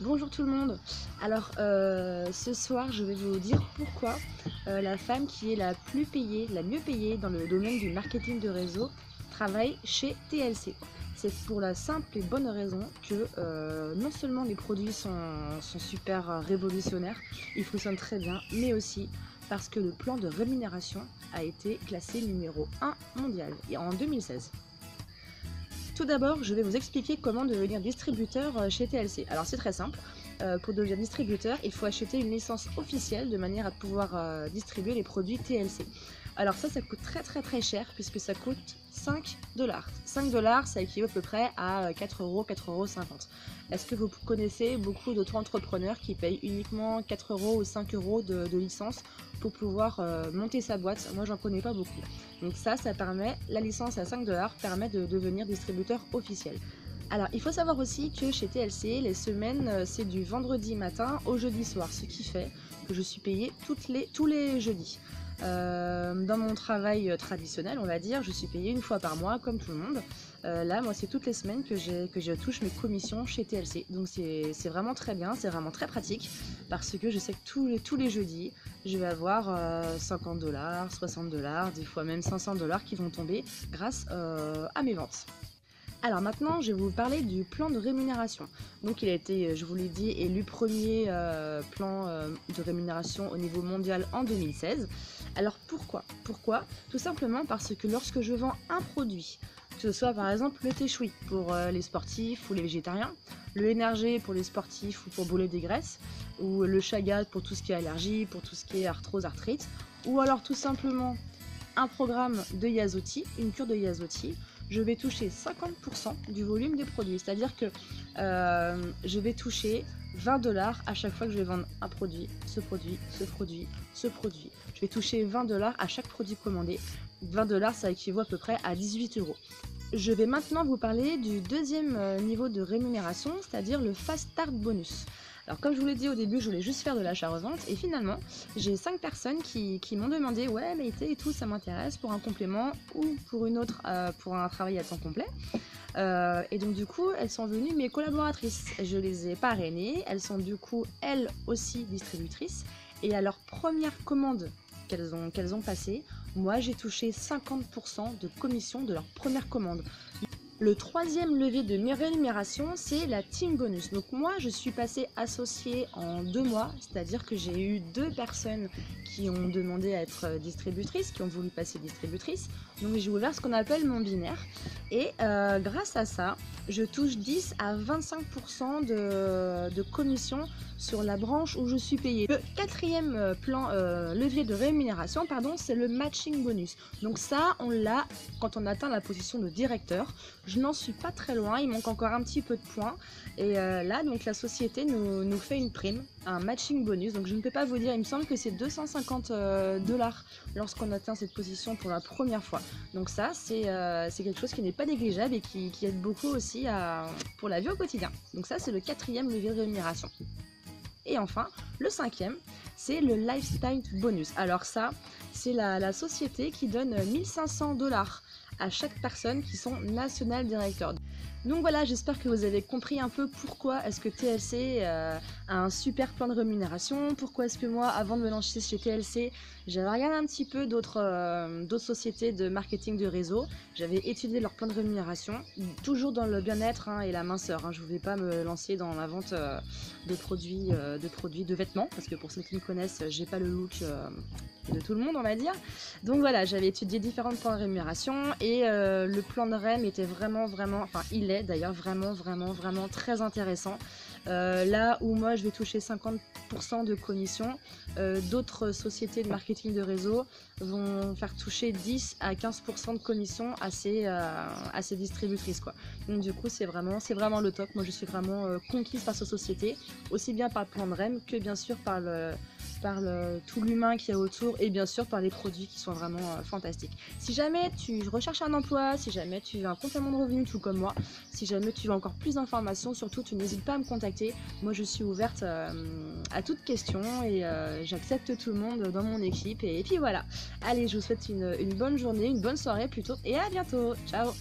Bonjour tout le monde. Alors ce soir je vais vous dire pourquoi la femme qui est la plus payée, la mieux payée dans le domaine du marketing de réseau travaille chez TLC. C'est pour la simple et bonne raison que non seulement les produits sont super révolutionnaires, ils fonctionnent très bien, mais aussi parce que le plan de rémunération a été classé numéro 1 mondial en 2016. Tout d'abord, je vais vous expliquer comment devenir distributeur chez TLC. Alors c'est très simple, pour devenir distributeur, il faut acheter une licence officielle de manière à pouvoir distribuer les produits TLC. Alors ça coûte très cher puisque ça coûte 5 dollars. 5 dollars, ça équivaut à peu près à 4 euros, 4,50 €. Est-ce que vous connaissez beaucoup d'auto-entrepreneurs qui payent uniquement 4 euros ou 5 euros de licence pour pouvoir monter sa boîte? Moi, j'en connais pas beaucoup. Donc ça permet, la licence à 5 dollars permet de devenir distributeur officiel. Alors, il faut savoir aussi que chez TLC, les semaines, c'est du vendredi matin au jeudi soir, ce qui fait que je suis payée tous les jeudis. Dans mon travail traditionnel, on va dire, je suis payée une fois par mois, comme tout le monde. Là, moi, c'est toutes les semaines que je touche mes commissions chez TLC. Donc, c'est vraiment très bien, c'est vraiment très pratique, parce que je sais que tous les jeudis, je vais avoir 50 dollars, 60 dollars, des fois même 500 dollars qui vont tomber grâce à mes ventes. Alors maintenant, je vais vous parler du plan de rémunération. Donc il a été, je vous l'ai dit, élu premier plan de rémunération au niveau mondial en 2016. Alors pourquoi? Tout simplement parce que lorsque je vends un produit, que ce soit par exemple le thé choui pour les sportifs ou les végétariens, le NRG pour les sportifs ou pour brûler des graisses, ou le Chagat pour tout ce qui est allergie, pour tout ce qui est arthrose, arthrite, ou alors tout simplement un programme de Yazotti, une cure de Yazotti, je vais toucher 50% du volume des produits. C'est-à-dire que je vais toucher 20 dollars à chaque fois que je vais vendre un produit, ce produit, ce produit, ce produit. Je vais toucher 20 dollars à chaque produit commandé. 20 dollars, ça équivaut à peu près à 18 euros. Je vais maintenant vous parler du deuxième niveau de rémunération, c'est-à-dire le Fast Start Bonus. Alors comme je vous l'ai dit au début, je voulais juste faire de l'achat-revente et finalement, j'ai 5 personnes qui m'ont demandé « Ouais, mais et tout, ça m'intéresse pour un complément ou pour une autre, pour un travail à temps complet ». Et donc du coup, elles sont venues mes collaboratrices. Je les ai parrainées, elles sont du coup, elles aussi distributrices. Et à leur première commande qu'elles ont passée, moi j'ai touché 50% de commission de leur première commande. Le troisième levier de mes rémunérations, c'est la team bonus. Donc moi, je suis passée associée en 2 mois, c'est-à-dire que j'ai eu 2 personnes qui ont demandé à être distributrices, qui ont voulu passer distributrice. Donc j'ai ouvert ce qu'on appelle mon binaire. Et grâce à ça, je touche 10 à 25% de commission sur la branche où je suis payée. Le quatrième levier de rémunération, c'est le matching bonus. Donc ça, on l'a quand on atteint la position de directeur. Je n'en suis pas très loin, il manque encore un petit peu de points. Et là, donc la société nous fait une prime, un matching bonus. Donc je ne peux pas vous dire, il me semble que c'est 250 dollars lorsqu'on atteint cette position pour la première fois. Donc ça, c'est quelque chose qui n'est pas négligeable et qui aide beaucoup aussi pour la vie au quotidien. Donc ça, c'est le quatrième levier de rémunération. Et enfin, le cinquième, c'est le lifestyle bonus. Alors ça, c'est la société qui donne 1500 dollars à chaque personne qui sont national directors. Donc voilà, j'espère que vous avez compris un peu pourquoi est-ce que TLC a un super plan de rémunération, pourquoi est-ce que moi, avant de me lancer chez TLC, j'avais regardé un petit peu d'autres sociétés de marketing de réseau, j'avais étudié leur plan de rémunération, toujours dans le bien-être et la minceur. Je ne voulais pas me lancer dans la vente de produits de vêtements, parce que pour ceux qui me connaissent, j'ai pas le look de tout le monde, on va dire. Donc voilà, j'avais étudié différents plans de rémunération et le plan de REM était vraiment, enfin il est d'ailleurs vraiment très intéressant. Là où moi je vais toucher 50% de commission, d'autres sociétés de marketing de réseau vont faire toucher 10 à 15% de commission à ces distributrices, quoi. Donc du coup c'est vraiment le top. Moi je suis vraiment conquise par cette société, aussi bien par le plan de REM que bien sûr par tout l'humain qu'il y a autour et bien sûr par les produits qui sont vraiment fantastiques. Si jamais tu recherches un emploi, si jamais tu veux un complément de revenu tout comme moi, si jamais tu veux encore plus d'informations, surtout tu n'hésites pas à me contacter. Moi je suis ouverte à toute question et j'accepte tout le monde dans mon équipe et puis voilà. Allez, je vous souhaite une bonne journée, une bonne soirée plutôt et à bientôt. Ciao.